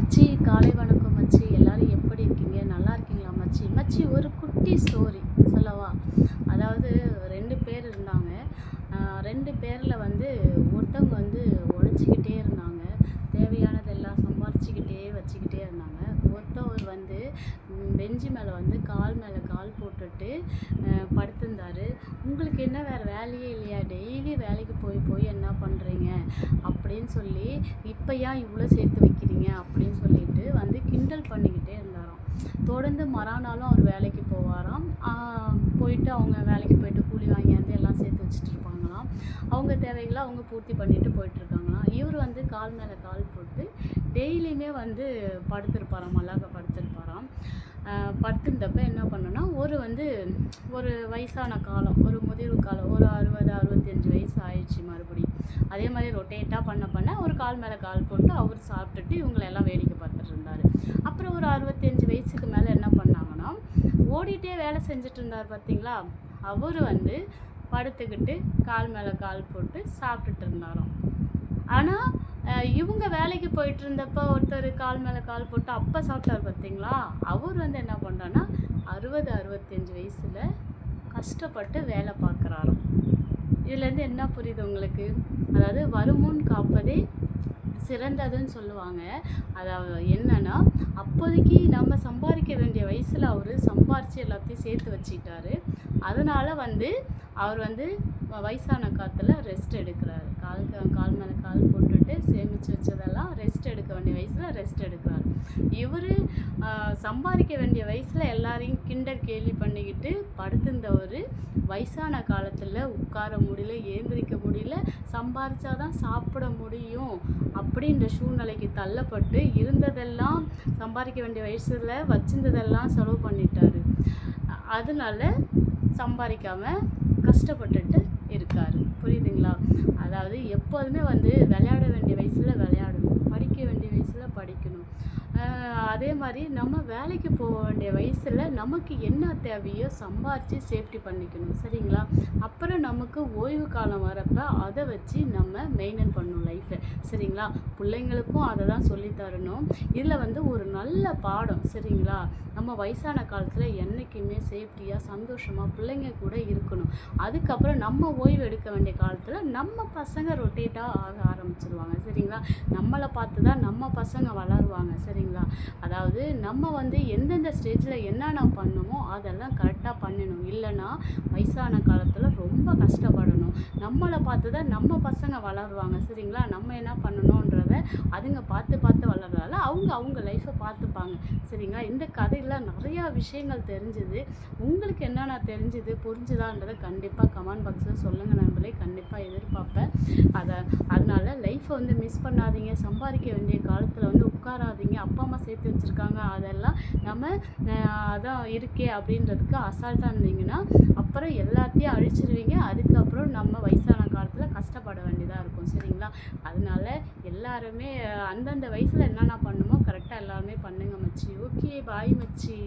மச்சி காலை வணக்கம் மச்சி. எல்லாரும் எப்படி இருக்கீங்க? நல்லா இருக்கீங்களா மச்சி? மச்சி ஒரு குட்டி ஸ்டோரி சொல்லவா? அதாவது 2 பேர் இருந்தாங்க. 2 பேரில் ஒருத்தவங்க உழைச்சிக்கிட்டே இருந்தாங்க. தேவையானதெல்லாம் சம்பாரிச்சுக்கிட்டே வச்சுக்கிட்டே இருந்தாங்க. ஒருத்தவர் பெஞ்சு மேலே கால் மேலே கால் போட்டுட்டு படுத்திருந்தார். உங்களுக்கு என்ன வேறு வேலையே இல்லையா? டெய்லி வேலைக்கு போய் போய் என்ன பண்ணுறீங்க அப்படின்னு சொல்லி, இப்போ ஏன் இவ்வளோ சேர்த்து வைக்கிறீங்க அப்படின்னு சொல்லிட்டு கிண்டல் பண்ணிக்கிட்டே இருந்தாராம். தொடர்ந்து மறுநாளும் அவர் வேலைக்கு போவாராம். போயிட்டு அவங்க வேலைக்கு போயிட்டு கூலி வாங்கியாந்து எல்லாம் சேர்த்து வச்சுட்டு இருப்பாங்களாம். அவங்க தேவைகளை அவங்க பூர்த்தி பண்ணிட்டு போயிட்டுருக்காங்களாம். இவர் கால் மேலே கால் போட்டு டெய்லியுமே படுத்திருப்பாராம், மல்லாக்க படுத்திருப்பாராம். படுத்திருந்தப்ப என்ன பண்ணுன்னா, ஒரு வயசான காலம், ஒரு முதிர்வு காலம், ஒரு 60-65 வயசு ஆயிடுச்சு. மறுபடியும் அதே மாதிரி ரொட்டேட்டாக பண்ண ஒரு கால் மேலே கால் போட்டு அவர் சாப்பிட்டுட்டு இவங்களெல்லாம் வேடிக்கை பார்த்துட்டு இருந்தார். அப்புறம் ஒரு 65 வயசுக்கு மேலே என்ன பண்ணாங்கன்னா, ஓடிட்டே வேலை செஞ்சுட்டு இருந்தார் பார்த்தீங்களா, அவர் படுத்துக்கிட்டு கால் மேலே கால் போட்டு சாப்பிட்டுட்டு இருந்தாராம். ஆனால் இவங்க வேலைக்கு போயிட்டு இருந்தப்போ ஒருத்தர் கால் மேலே கால் போட்டு அப்போ சாப்பிட்டார் பார்த்தீங்களா, அவர் என்ன பண்ணுறான்னா 60-65 வயசில் கஷ்டப்பட்டு வேலை பார்க்குறாராம். இதுலேருந்து என்ன புரியுது உங்களுக்கு? அதாவது வருமுன் காப்பதே சிறந்ததுன்னு சொல்லுவாங்க. அதாவது என்னன்னா, அப்போதைக்கு நம்ம சம்பாதிக்க வேண்டிய வயசில் அவர் சம்பாரித்து எல்லாத்தையும் சேர்த்து வச்சுக்கிட்டாரு. அதனால் அவர் வயசான காலத்தில் ரெஸ்ட் எடுக்கிறாரு. கால் மேலே கால் போட்டுட்டு சேமித்து வச்சதெல்லாம் ரெஸ்ட் எடுக்க வேண்டிய வயசில் ரெஸ்ட் எடுக்கிறாரு. இவர் சம்பாதிக்க வேண்டிய வயசில் எல்லாரையும் கிண்டல் கேலி பண்ணிக்கிட்டு படுத்திருந்தவர் வயசான காலத்தில் உட்கார முடியல, ஏந்திரிக்க முடியல, சம்பாரிச்சாதான் சாப்பிட முடியும் அப்படின்ற சூழ்நிலைக்கு தள்ளப்பட்டு இருந்ததெல்லாம் சம்பாதிக்க வேண்டிய வயசில் வச்சிருந்ததெல்லாம் செலவு பண்ணிட்டாரு. அதனால சம்பாதிக்காமல் கஷ்டப்பட்டுட்டு இருக்கார். புரியுதுங்களா? அதாவது எப்போதுமே விளையாட வேண்டிய வயசில் விளையாடணும், படிக்க வேண்டிய வயசில் படிக்கணும். அதே மாதிரி நம்ம வேலைக்கு போக வேண்டிய வயசில் நமக்கு என்ன தேவையோ சம்பாரித்து சேஃப்டி பண்ணிக்கணும். சரிங்களா? அப்புறம் நமக்கு ஓய்வு காலம் வரப்போ அதை வச்சு நம்ம மெயின்டைன் பண்ணணும் லைஃப்பை. சரிங்களா? பிள்ளைங்களுக்கும் அதை தான் சொல்லித்தரணும். இதில் ஒரு நல்ல பாடம். சரிங்களா? நம்ம வயசான காலத்தில் என்றைக்குமே சேஃப்டியாக சந்தோஷமாக பிள்ளைங்க கூட இருக்கணும். அதுக்கப்புறம் நம்ம ஓய்வு எடுக்க வேண்டிய காலத்தில் நம்ம பசங்க ரொட்டேட்டாக ஆக ஆரம்பிச்சிருவாங்க. சரிங்களா? நம்மளை பார்த்து தான் நம்ம பசங்க வளருவாங்க. சரிங்களா? அதாவது நம்ம எந்தெந்த ஸ்டேஜில் என்னென்ன பண்ணணுமோ அதெல்லாம் கரெக்டாக பண்ணணும். இல்லைன்னா வயசான காலத்தில் ரொம்ப கஷ்டப்படணும். நம்மளை பார்த்து தான் நம்ம பசங்க வளருவாங்க. சரிங்களா? நம்ம என்ன பண்ணணுன்றத அதுங்க பார்த்து பார்த்து வளர்றதால அவங்க லைஃப்பை பார்த்துப்பாங்க. சரிங்களா? இந்த கதையில் நிறையா விஷயங்கள் தெரிஞ்சுது. உங்களுக்கு என்னென்ன தெரிஞ்சுது, புரிஞ்சுதான்றதை கண்டிப்பாக கமெண்ட் பாக்ஸில் சொல்லுங்கள் நண்பர்களே. கண்டிப்பாக எதிர்பார்ப்பேன். அதனால் லைஃப்பை மிஸ் பண்ணாதீங்க. சம்பாதிக்க வேண்டிய காலத்தில் உட்காராதீங்க. அப்பா அம்மா சேர்த்து வச்சுருக்காங்க, அதெல்லாம் நம்ம அதான் இருக்கே அப்படின்றதுக்கு அசால்ட்டாக இருந்தீங்கன்னா அப்புறம் எல்லாத்தையும் அழிச்சிருவீங்க. அதுக்கப்புறம் நம்ம வயசான காலத்தில் கஷ்டப்பட வேண்டியதாக இருக்கும். சரிங்களா? அதனால எல்லாருமே அந்தந்த வயசில் என்னென்ன பண்ணுமோ கரெக்டாக எல்லாருமே பண்ணுங்க மச்சி. ஓகே, பாய் மச்சி.